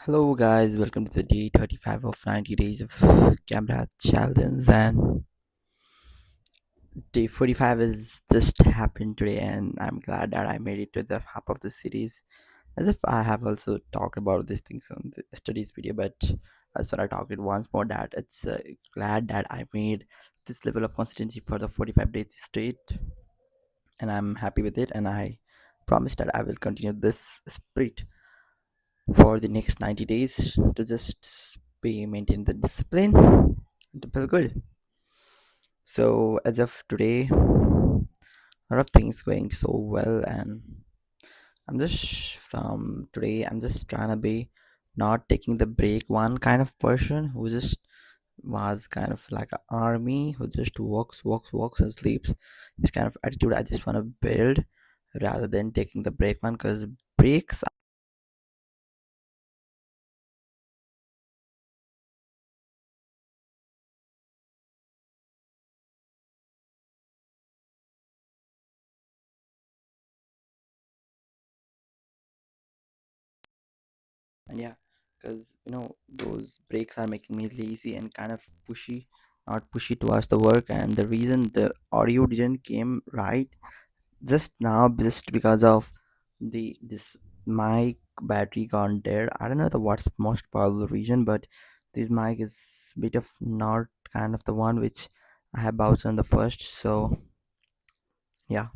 Hello guys, welcome to the day 35 of 90 days of camera challenge, and day 45 is just happened today, and I'm glad that I made it to the half of the series. As if I have also talked about these things on the studies video, but I just want to talk it once more that it's glad that I made this level of consistency for the 45 days straight, and I'm happy with it, and I promise that I will continue this spirit for the next 90 days to just be maintain the discipline to feel good. So as of today, a lot of things going so well, and I'm just trying to be not taking the break one kind of person who just was kind of like an army who just walks and sleeps. This kind of attitude I just want to build rather than taking the break one, because breaks. And yeah, because those breaks are making me lazy and kind of pushy, not pushy towards the work. And the reason the audio didn't came right just now, just because of the this mic battery gone dead. I don't know the what's most probable reason, but this mic is bit of not kind of the one which I have bought on the first. So yeah,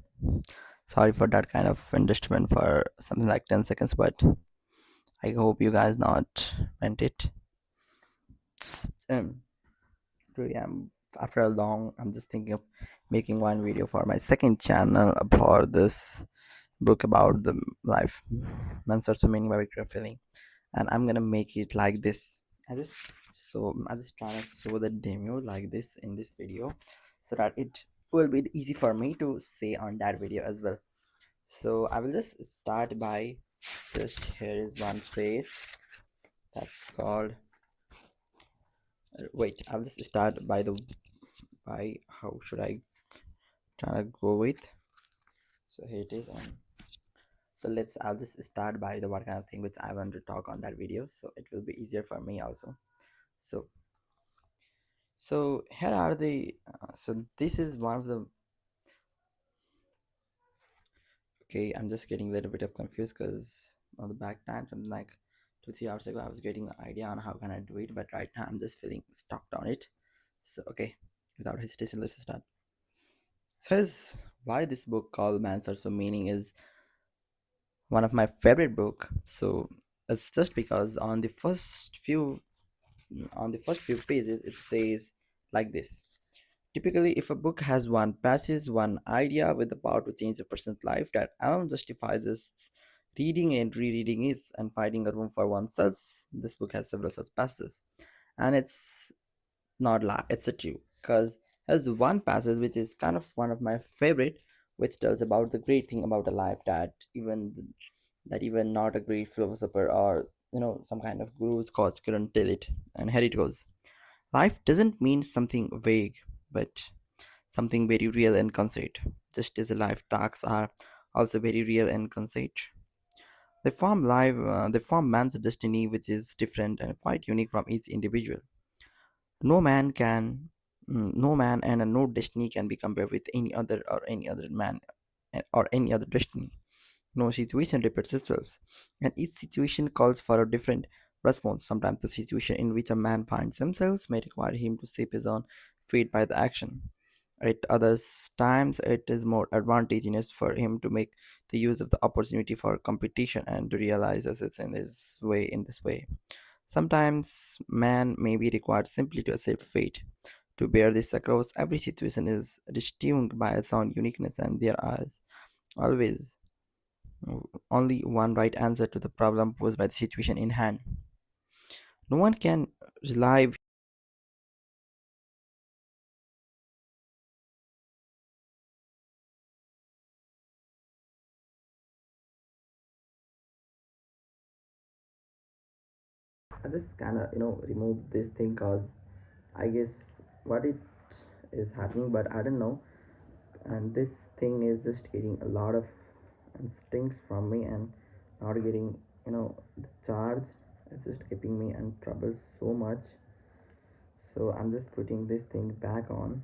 sorry for that kind of investment for something like 10 seconds, but I hope you guys not meant it. um Really, after a long, I'm just thinking of making one video for my second channel about this book about the life man search for meaning by Victor Feeling, and I'm gonna make it like this. I just trying to show the demo like this in this video so that it will be easy for me to say on that video as well. So I will just start by just here is one phrase that's called wait, I'll just start by the by how should I try to go with. So here it is. So I'll just start by the what kind of thing which I want to talk on that video, so it will be easier for me also. So here are the so this is one of the okay, I'm just getting a little bit of confused because on the back time something like 2 3 hours ago I was getting an idea on how can I do it, but right now I'm just feeling stuck on it. So okay, without hesitation, let's start. Says why this book called Man Search for Meaning is one of my favorite book. So it's just because on the first few pages it says like this: typically, if a book has one passage, one idea with the power to change a person's life, that alone justifies this reading and rereading it and finding a room for oneself. This book has several such passages, and it's not lie, it's a true, because there's one passage which is kind of one of my favorite, which tells about the great thing about a life that even not a great philosopher or some kind of guru's course couldn't tell it. And here it goes: life doesn't mean something vague, but something very real and concrete. Just as life tasks are also very real and concrete. They form man's destiny, which is different and quite unique from each individual. No man can, no man and no destiny can be compared with any other man or any other destiny. No situation repeats itself, and each situation calls for a different response. Sometimes the situation in which a man finds himself may require him to shape his own fate by the action. At others times, it is more advantageous for him to make the use of the opportunity for competition and to realize assets in this way. Sometimes man may be required simply to accept fate. To bear this across every situation is distinct by its own uniqueness, and there are always only one right answer to the problem posed by the situation in hand. No one can rely. I just kind of remove this thing because I guess what it is happening, but I don't know. And this thing is just getting a lot of stings from me and not getting the charge. it's just keeping me in trouble so much. So I'm just putting this thing back on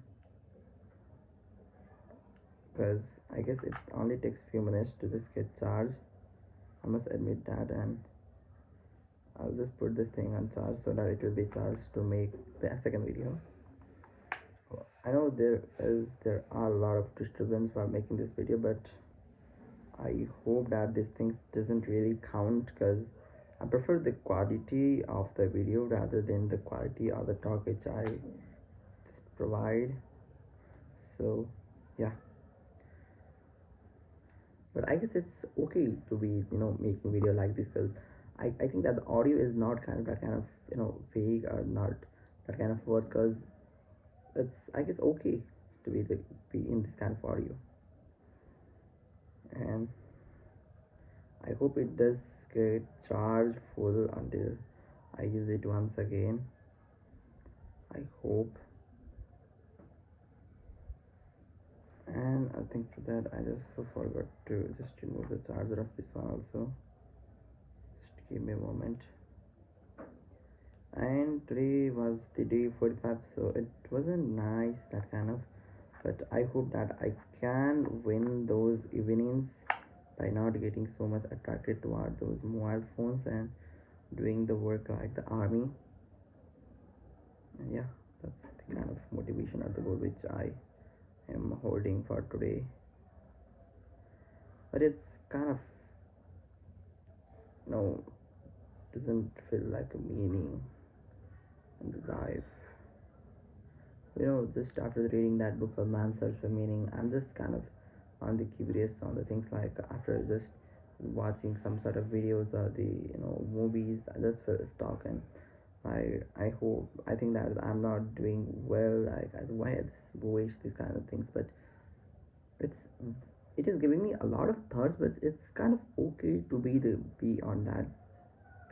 because I guess it only takes few minutes to just get charged. I must admit that, and I'll just put this thing on charge so that it will be charged to make the second video. I know there are a lot of disturbance while making this video, but I hope that this thing doesn't really count because I prefer the quality of the video rather than the quality of the talk which I just provide. So yeah, but I guess it's okay to be making video like this because I think that the audio is not kind of that kind of vague or not that kind of words because it's I guess okay to be in this kind of audio, and I hope it does get charged full until I use it once again. I hope. And I think for that I just so forgot to just remove the charger of this one also. Just give me a moment. And today was the day 45, so it wasn't nice that kind of, but I hope that I can win those evenings by not getting so much attracted toward those mobile phones and doing the work like the army. And yeah, that's the kind of motivation or the goal which I am holding for today. But it's kind of doesn't feel like a meaning in the life. Just after reading that book called Man's Search for Meaning, I'm just kind of on the curious on the things like after just watching some sort of videos or the movies, I just feel stuck, and I hope I think that I'm not doing well. Like why I just wish these kind of things, but it's it is giving me a lot of thoughts, but it's kind of okay to be on that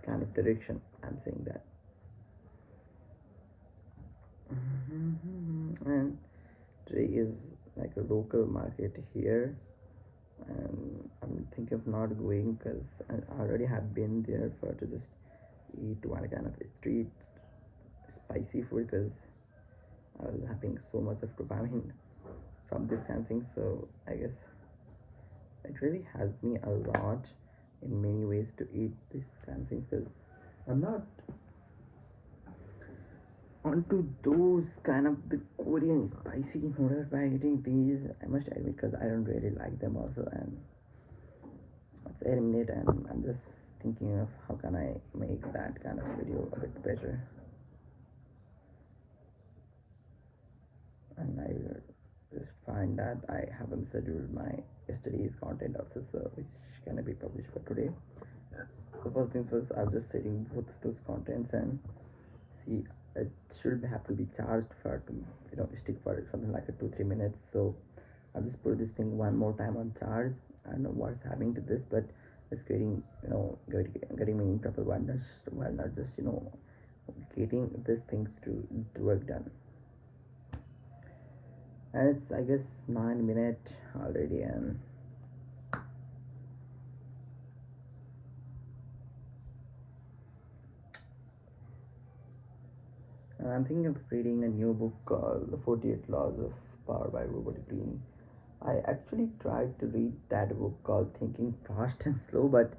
kind of direction. I'm saying that. And today is like a local market here, and I'm thinking of not going because I already have been there for to just eat one kind of street spicy food because I was having so much of dopamine from this kind of thing. So I guess it really helped me a lot in many ways to eat this kind of things because I'm not onto those kind of the Korean spicy noodles by eating these. I must admit because I don't really like them also, and let's eliminate. And I'm just thinking of how can I make that kind of video a bit better. And I just find that I haven't scheduled my yesterday's content also, so which can be published for today. So first things first, I'm just setting both of those contents and see it should have to be charged for to stick for something like a 2-3 minutes. So I'll just put this thing one more time on charge. I don't know what's happening to this, but it's getting me in trouble while not just getting this things to work done. And it's I guess 9 minutes already, and I'm thinking of reading a new book called The 48 Laws of Power by Robert Greene. I actually tried to read that book called Thinking Fast and Slow, but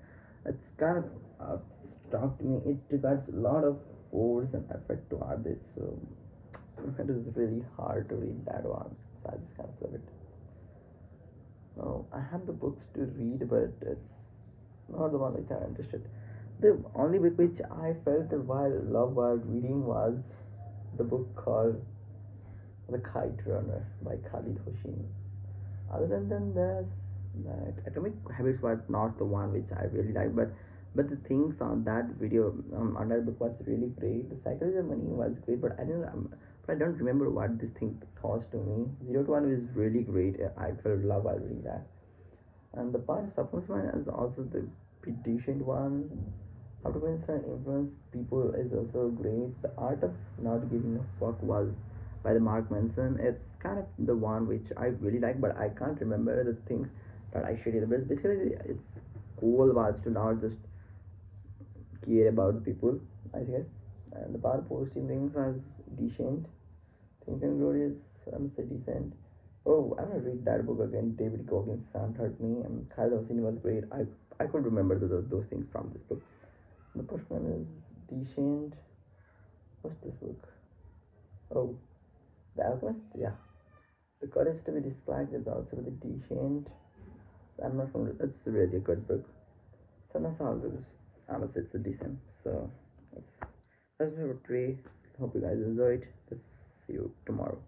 it's kind of stuck to me. It requires a lot of force and effort to add this, so it is really hard to read that one. So I just cancel it. No, I have the books to read, but it's not the one which I'm interested. The only book which I felt while reading was the book called The Kite Runner by Khalid Hosseini. Other than this, like Atomic Habits was not the one which I really like, but the things on that video on that book was really great. The Psychology of Money was great, but I don't remember what this thing cost to me. 0 to 1 was really great. I felt love while reading that, and the part of subconscious is also the decent one. How to influence people is also great. The Art of Not Giving a Fuck was by the Mark Manson. It's kind of the one which I really like, but I can't remember the things that I shared. But basically, its goal was to not just care about people, I guess. And the power of positive things was decent. Think and Glorious, I'm say decent. Oh, I'm gonna read that book again. David Goggins Can't Hurt Me, and Khaled Hosseini was great. I could remember those things from this book. The first one is decent. What's this book? Oh, The Alchemist. Yeah, The Courage to Be Disliked is also the decent. I'm not from. It's really a good book. So that's all those. I must say it's a decent. So that's my three. Hope you guys enjoyed. Let's see you tomorrow.